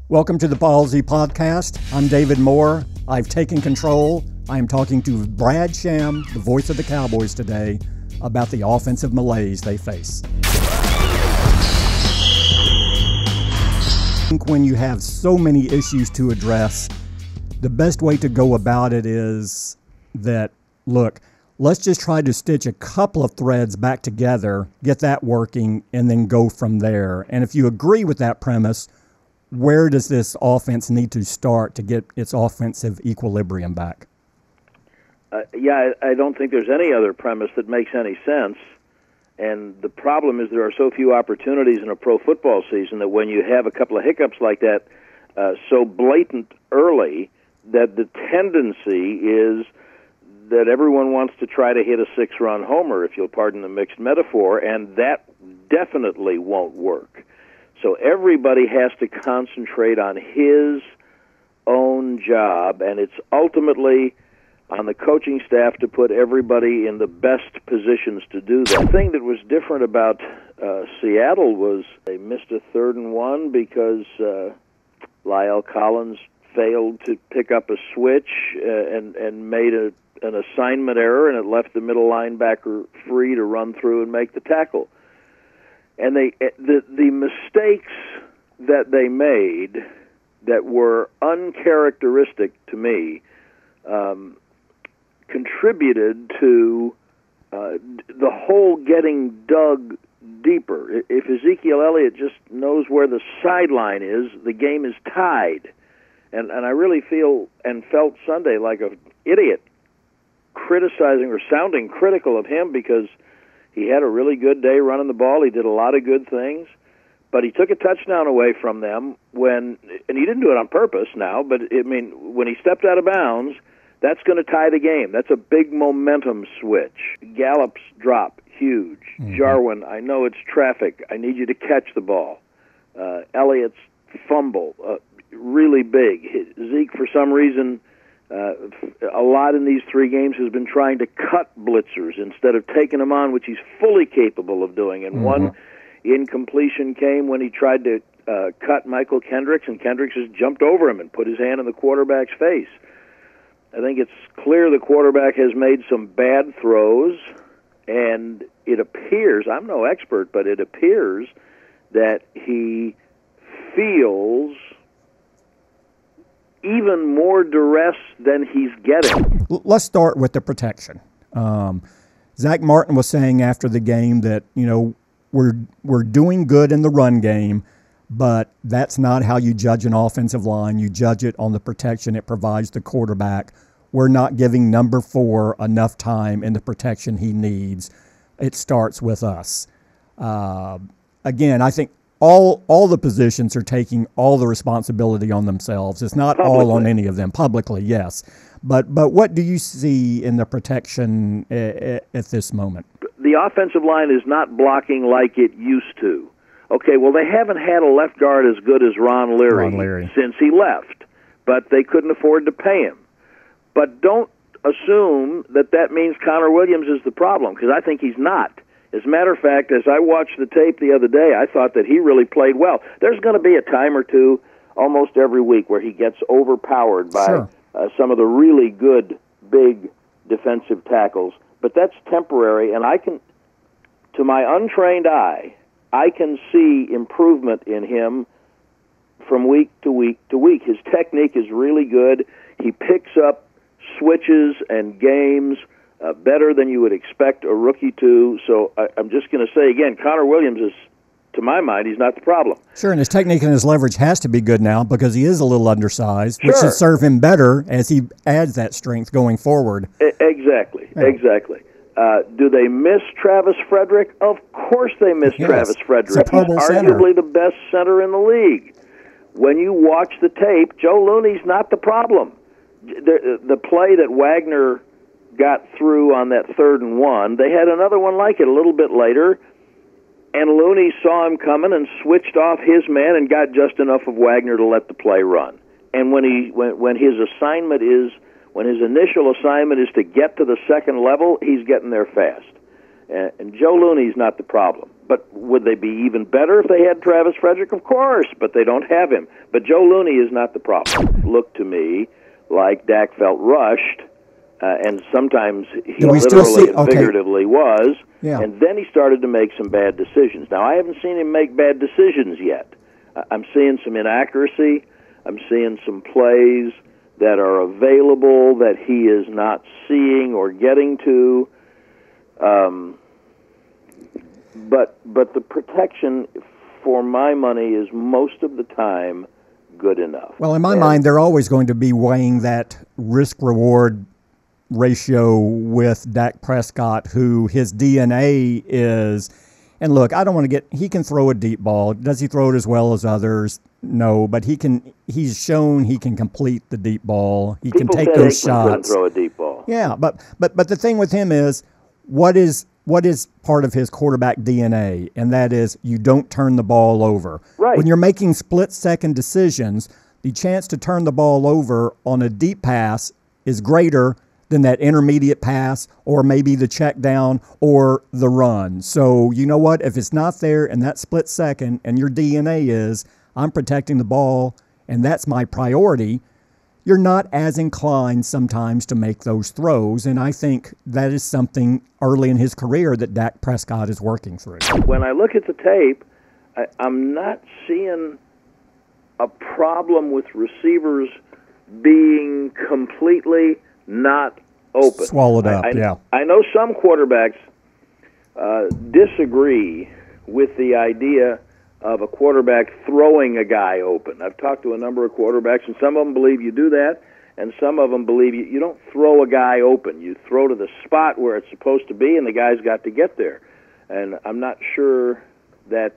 Welcome to the Ballzy podcast. I'm David Moore. I've taken control. I am talking to Brad Sham, the voice of the Cowboys today, about the offensive malaise they face. I think when you have so many issues to address, the best way to go about it is that, look, let's just try to stitch a couple of threads back together, get that working, and then go from there. And if you agree with that premise, where does this offense need to start to get its offensive equilibrium back? I don't think there's any other premise that makes any sense. And the problem is there are so few opportunities in a pro football season that when you have a couple of hiccups like that, so blatant early, that the tendency is that everyone wants to try to hit a six-run homer, if you'll pardon the mixed metaphor, and that definitely won't work. So everybody has to concentrate on his own job, and it's ultimately on the coaching staff to put everybody in the best positions to do that. The thing that was different about Seattle was they missed a 3rd and 1 because La'el Collins failed to pick up a switch and made an assignment error, and it left the middle linebacker free to run through and make the tackle. And the mistakes that they made that were uncharacteristic to me contributed to the hole getting dug deeper. If Ezekiel Elliott just knows where the sideline is, the game is tied. And I really feel and felt Sunday like an idiot criticizing or sounding critical of him because he had a really good day running the ball. He did a lot of good things, but he took a touchdown away from them and he didn't do it on purpose now, but when he stepped out of bounds, that's going to tie the game. That's a big momentum switch. Gallup's drop, huge. Jarwin, I know it's traffic. I need you to catch the ball. Elliott's fumble, really big. Zeke, for some reason, a lot in these 3 games has been trying to cut blitzers instead of taking them on, which he's fully capable of doing. And one incompletion came when he tried to cut Michael Kendricks, and Kendricks just jumped over him and put his hand in the quarterback's face. I think it's clear the quarterback has made some bad throws, and it appears, I'm no expert, but it appears that he feels even more duress than he's getting. Let's start with the protection. Zach Martin was saying after the game that, we're doing good in the run game, but that's not how you judge an offensive line. You judge it on the protection it provides the quarterback. We're not giving number 4 enough time in the protection he needs. It starts with us. Again, I think all the positions are taking all the responsibility on themselves. It's not Publicly. all on any of them. Publicly, yes. But what do you see in the protection at this moment? The offensive line is not blocking like it used to. Okay, well, they haven't had a left guard as good as Ron Leary since he left, but they couldn't afford to pay him. But don't assume that means Connor Williams is the problem, because I think he's not. As a matter of fact, as I watched the tape the other day, I thought that he really played well. There's going to be a time or two almost every week where he gets overpowered by some of the really good, big defensive tackles. But that's temporary, and to my untrained eye, I can see improvement in him from week to week to week. His technique is really good. He picks up switches and games better than you would expect a rookie to. So I'm just going to say again, Connor Williams is, to my mind, he's not the problem. Sure, and his technique and his leverage has to be good now because he is a little undersized, which should serve him better as he adds that strength going forward. Exactly. Do they miss Travis Frederick? Of course they miss Travis Frederick. He's arguably the best center in the league. When you watch the tape, Joe Looney's not the problem. The play that Wagner got through on that 3rd and 1, they had another one like it a little bit later, and Looney saw him coming and switched off his man and got just enough of Wagner to let the play run. And when his initial assignment is to get to the second level, he's getting there fast. And Joe Looney's not the problem. But would they be even better if they had Travis Frederick? Of course, but they don't have him. But Joe Looney is not the problem. Looked to me like Dak felt rushed, and sometimes he literally and figuratively was, and then he started to make some bad decisions. Now, I haven't seen him make bad decisions yet. I'm seeing some inaccuracy. I'm seeing some plays that are available that he is not seeing or getting to. But the protection, for my money, is most of the time good enough. Well, in my mind, they're always going to be weighing that risk-reward ratio with Dak Prescott, who his DNA is. And look, I don't want to get. He can throw a deep ball. Does he throw it as well as others? No, but he can. He's shown he can complete the deep ball. He can take those shots. Throw a deep ball. Yeah, but the thing with him is what is part of his quarterback DNA, and that is you don't turn the ball over. Right. When you're making split-second decisions, the chance to turn the ball over on a deep pass is greater than that intermediate pass or maybe the check down or the run. So you know what? If it's not there in that split second and your DNA is, I'm protecting the ball and that's my priority, you're not as inclined sometimes to make those throws. And I think that is something early in his career that Dak Prescott is working through. When I look at the tape, I'm not seeing a problem with receivers being completely not open. Swallowed up, yeah. I know some quarterbacks disagree with the idea of a quarterback throwing a guy open. I've talked to a number of quarterbacks, and some of them believe you do that, and some of them believe you don't throw a guy open. You throw to the spot where it's supposed to be, and the guy's got to get there. And I'm not sure that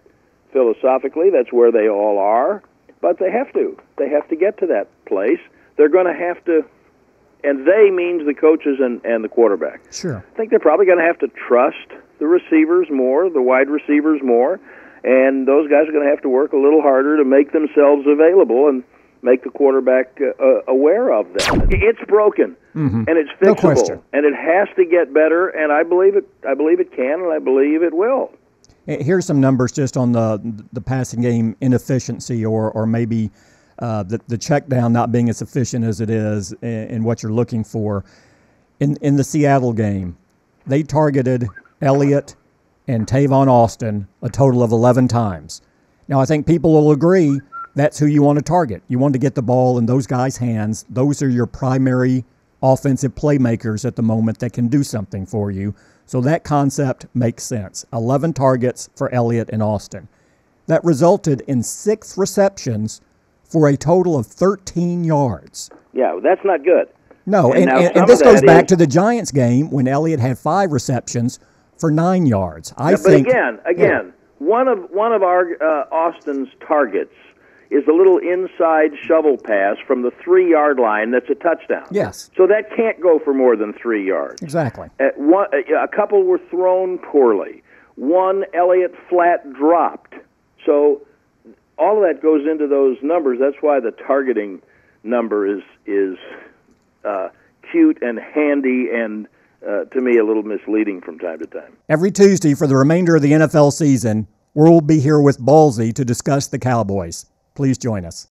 philosophically that's where they all are, but they have to. They have to get to that place. They're going to have to, and they means the coaches and the quarterback. Sure. I think they're probably going to have to trust the receivers more, the wide receivers more, and those guys are going to have to work a little harder to make themselves available and make the quarterback aware of them. It's broken, and it's fixable, no question. And it has to get better. And I believe it. I believe it can, and I believe it will. Here's some numbers just on the passing game inefficiency, or maybe the check down not being as efficient as it is in what you're looking for. In the Seattle game, they targeted Elliott and Tavon Austin a total of 11 times. Now, I think people will agree that's who you want to target. You want to get the ball in those guys' hands. Those are your primary offensive playmakers at the moment that can do something for you. So that concept makes sense. 11 targets for Elliott and Austin. That resulted in 6 receptions for a total of 13 yards. Yeah, that's not good. No, and this goes back to the Giants game when Elliott had 5 receptions for 9 yards. But again, one of our Austin's targets is a little inside shovel pass from the 3-yard line that's a touchdown. Yes. So that can't go for more than 3 yards. Exactly. A couple were thrown poorly. One, Elliott flat dropped. So all of that goes into those numbers. That's why the targeting number is cute and handy and, to me, a little misleading from time to time. Every Tuesday for the remainder of the NFL season, we'll be here with Ballzy to discuss the Cowboys. Please join us.